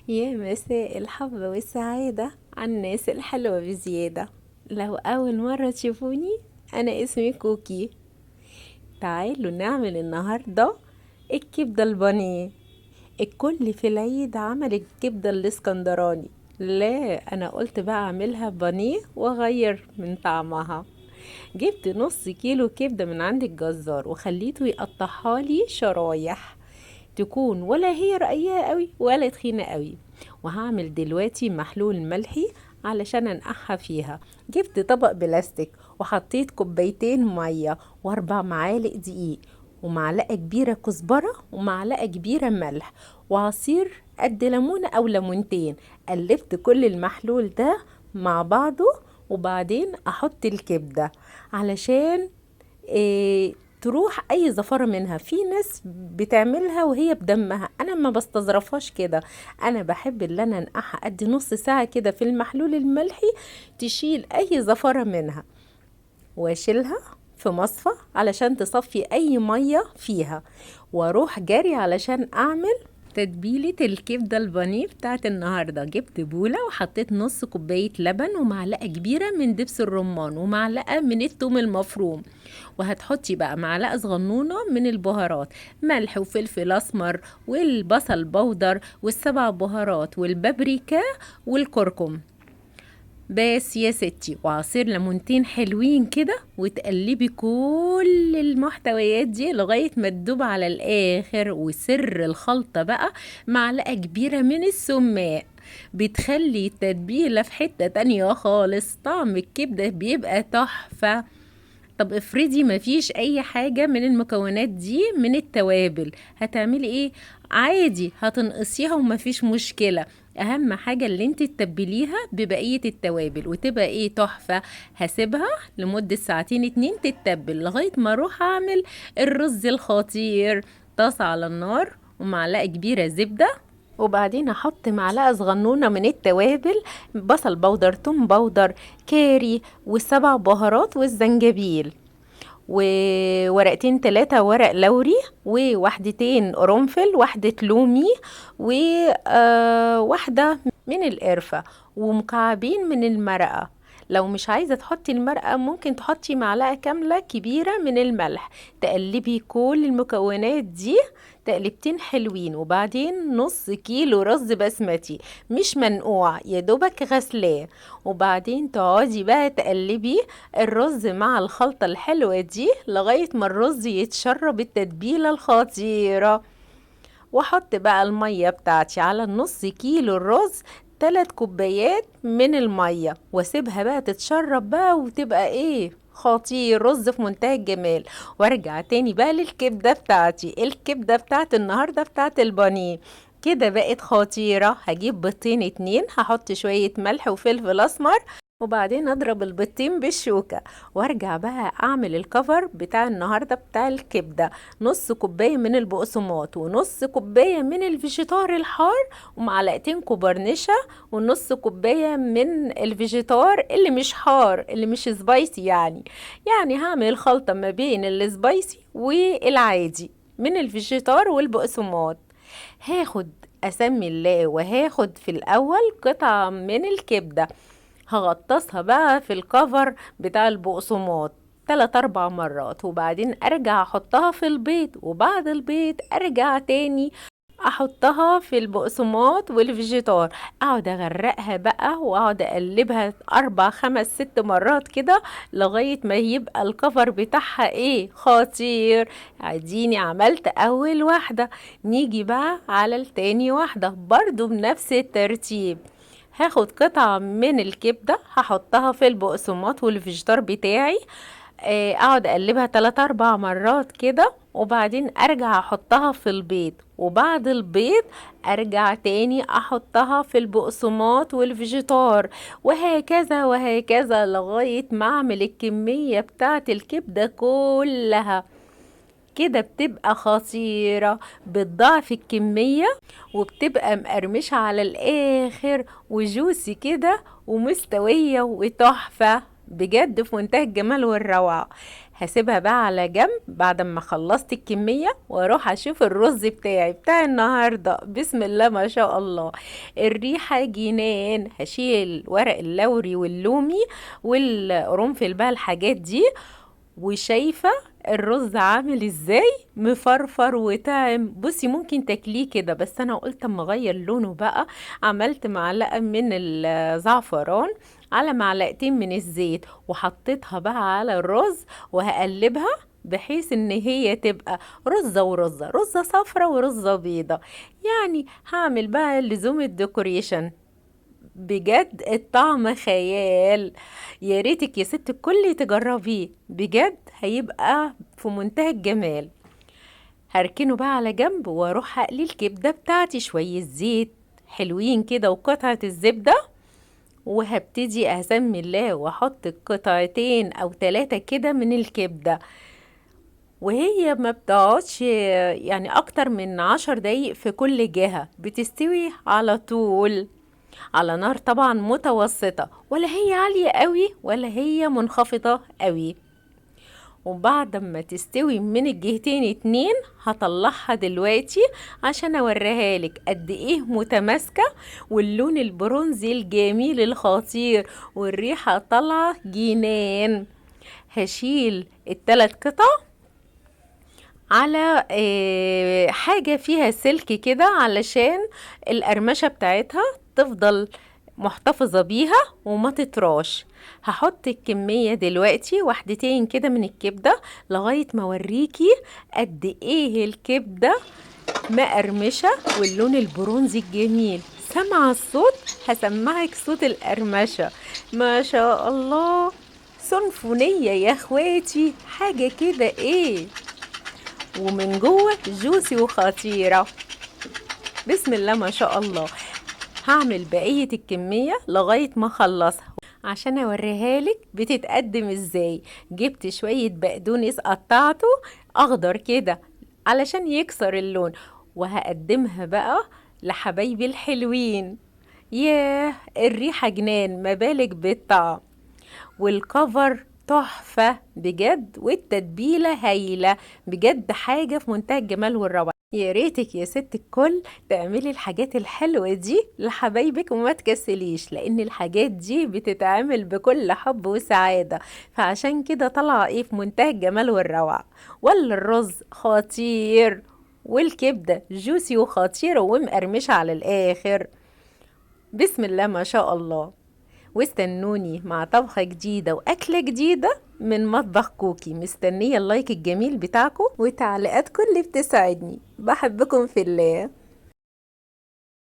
يا مساء الحب والسعادة على الناس الحلوة بزيادة. لو أول مرة تشوفوني، أنا اسمي كوكي. تعالوا نعمل النهاردة الكبدة البانيه. الكل في العيد عمل الكبدة الاسكندراني، لا أنا قلت بقى أعملها بانيه وأغير من طعمها. جبت نص كيلو كبدة من عند الجزار وخليته يقطعها لي شرايح، تكون ولا هي رقيقة قوي ولا تخينة قوي. وهعمل دلوقتي محلول ملحي علشان انقعها فيها. جبت طبق بلاستيك وحطيت كوبايتين مية واربع معالق دقيق ومعلقة كبيرة كزبرة ومعلقة كبيرة ملح وعصير قد ليمونة او ليمونتين. قلبت كل المحلول ده مع بعضه، وبعدين احط الكبدة علشان إيه تروح اي زفارة منها. في ناس بتعملها وهي بدمها، انا ما بستظرفهاش كده. انا بحب اللي انا انقعها قد نص ساعة كده في المحلول الملحي، تشيل اي زفارة منها، واشيلها في مصفى علشان تصفي اي مية فيها، واروح جري علشان اعمل تتبيلة الكبدة البانيه بتاعت النهاردة. جبت بولة وحطيت نص كوباية لبن ومعلقة كبيرة من دبس الرمان ومعلقة من الثوم المفروم. وهتحطي بقى معلقة صغنونة من البهارات، ملح وفلفل اسمر والبصل بودر والسبع بهارات والبابريكا والكركم. بس يا ستي، وعصير ليمونتين حلوين كده، وتقلبي كل المحتويات دي لغاية ما تدوب على الآخر. وسر الخلطة بقى معلقة كبيرة من السماق، بتخلي التتبيلة في حتة تانية خالص. طعم الكبدة بيبقى تحفة. طب افرضي مفيش اي حاجة من المكونات دي من التوابل، هتعملي ايه؟ عادي هتنقصيها ومفيش مشكلة. اهم حاجة اللي انت تتبليها ببقية التوابل وتبقى ايه تحفة. هسيبها لمدة ساعتين اتنين تتبل لغاية ما اروح اعمل الرز الخطير. طاسة على النار ومعلقة كبيرة زبدة، وبعدين احط معلقة صغنونة من التوابل، بصل بودر، توم بودر، كاري، والسبع بهارات والزنجبيل، وورقتين تلاتة ورق لوري، ووحدتين قرنفل، واحدة لومي، وواحدة من القرفة، ومكعبين من المرقة. لو مش عايزة تحطي المرقة ممكن تحطي معلقة كاملة كبيرة من الملح. تقلبي كل المكونات دي تقلبتين حلوين، وبعدين نص كيلو رز بسمتي مش منقوع، يا دوبك غسلاه. وبعدين تقعدي بقى تقلبي الرز مع الخلطة الحلوة دي لغاية ما الرز يتشرب التتبيلة الخطيرة. واحط بقى المية بتاعتي على النص كيلو الرز، 3 كوبايات من المية، واسيبها بقى تتشرب بقى وتبقى ايه خطير، رز في منتهى الجمال. وارجع تاني بقى للكبدة بتاعتي. الكبدة بتاعت النهاردة بتاعت البانيه كده بقت خطيرة. هجيب بيضتين اتنين، هحط شوية ملح وفلفل اسمر، وبعدين اضرب البيضتين بالشوكة، وارجع بقى اعمل الكفر بتاع النهاردة بتاع الكبدة. نص كوباية من البقسماط ونص كوباية من الفيجيتار الحار ومعلقتين كبار نشا، ونص كوباية من الفيجيتار اللي مش حار اللي مش سبايسي يعني هعمل خلطة ما بين السبايسي والعادي من الفيجيتار والبقسماط. هاخد اسمي الله، وهاخد في الاول قطعة من الكبدة، هغطسها بقى في الكفر بتاع البقسماط 3 4 مرات، وبعدين ارجع احطها في البيض، وبعد البيض ارجع تاني احطها في البقسماط والفيجيتار. اقعد اغرقها بقى واقعد اقلبها 4 5 6 مرات كده لغاية ما يبقى الكفر بتاعها ايه خطير. اديني عملت اول واحدة، نيجي بقى على التاني واحدة برضو بنفس الترتيب. هاخد قطعة من الكبدة هحطها في البقسماط والفيجيتار بتاعي، اقعد اقلبها 3 4 مرات كده، وبعدين ارجع احطها في البيض، وبعد البيض ارجع تاني احطها في البقسماط والفيجيتار، وهكذا وهكذا لغاية ما اعمل الكمية بتاعة الكبدة كلها. كده بتبقى خطيرة، بتضاعف الكمية وبتبقى مقرمشة على الآخر وجوسي كده ومستوية وتحفة بجد في منتهى الجمال والروعة. هسيبها بقى على جنب بعد ما خلصت الكمية، واروح اشوف الرز بتاعي بتاع النهاردة. بسم الله ما شاء الله، الريحة جنان. هشيل ورق اللوري واللومي والقرنفل بقى، الحاجات دي. وشايفة الرز عامل ازاي، مفرفر وطعم. بصي ممكن تاكليه كده، بس انا قلت اما اغير لونه بقى، عملت معلقة من الزعفران على معلقتين من الزيت، وحطيتها بقى على الرز، وهقلبها بحيث ان هي تبقى رزة ورزة، رزة صفرة ورزة بيضة. يعني هعمل بقى لزوم الديكوريشن. بجد الطعم خيال. يا ريتك يا ست الكل تجربيه، بجد هيبقى في منتهى الجمال. هركنه بقى على جنب، واروح اقلي الكبدة بتاعتي، شوية زيت حلوين كده وقطعة الزبدة، وهبتدي اسمي الله واحط قطعتين او 3 كده من الكبدة. وهي ما بتقعدش يعني اكتر من 10 دقايق في كل جهة، بتستوي على طول على نار طبعا متوسطة، ولا هي عالية قوي ولا هي منخفضة قوي. وبعد ما تستوي من الجهتين 2، هطلعها دلوقتي عشان اوريها لك قد ايه متماسكة، واللون البرونزي الجميل الخطير، والريحة طالعة جنان. هشيل ال3 قطع على حاجة فيها سلك كده، علشان القرمشة بتاعتها تفضل محتفظة بيها وما تتراش. هحط الكمية دلوقتي 1 كده من الكبدة، لغاية ما اوريكي قد ايه الكبدة مقرمشة واللون البرونزي الجميل. سمع الصوت؟ هسمعك صوت القرمشة. ما شاء الله، سنفونية يا اخواتي، حاجة كده ايه، ومن جوه جوسي وخطيرة. بسم الله ما شاء الله. هعمل بقية الكمية لغاية ما اخلصها عشان اوريها لك بتتقدم ازاي. جبت شوية بقدونس قطعته اخضر كده علشان يكسر اللون، وهقدمها بقى لحبايبي الحلوين. ياه الريحة جنان، ما بالك بالطعم. والكفر تحفة بجد، والتتبيلة هايلة بجد، حاجة في منتهى الجمال والروعة. يا ريتك يا ست الكل تعملي الحاجات الحلوة دي لحبايبك وما تكسليش، لان الحاجات دي بتتعمل بكل حب وسعادة. فعشان كده طالعة ايه في منتهى الجمال والروعة. ولا الرز خطير، والكبدة جوسي وخطيرة ومقرمشة على الاخر. بسم الله ما شاء الله. واستنوني مع طبخة جديدة وأكلة جديدة من مطبخ كوكي. مستنية اللايك الجميل بتاعكم وتعليقاتكم اللي بتسعدني. بحبكم في الله.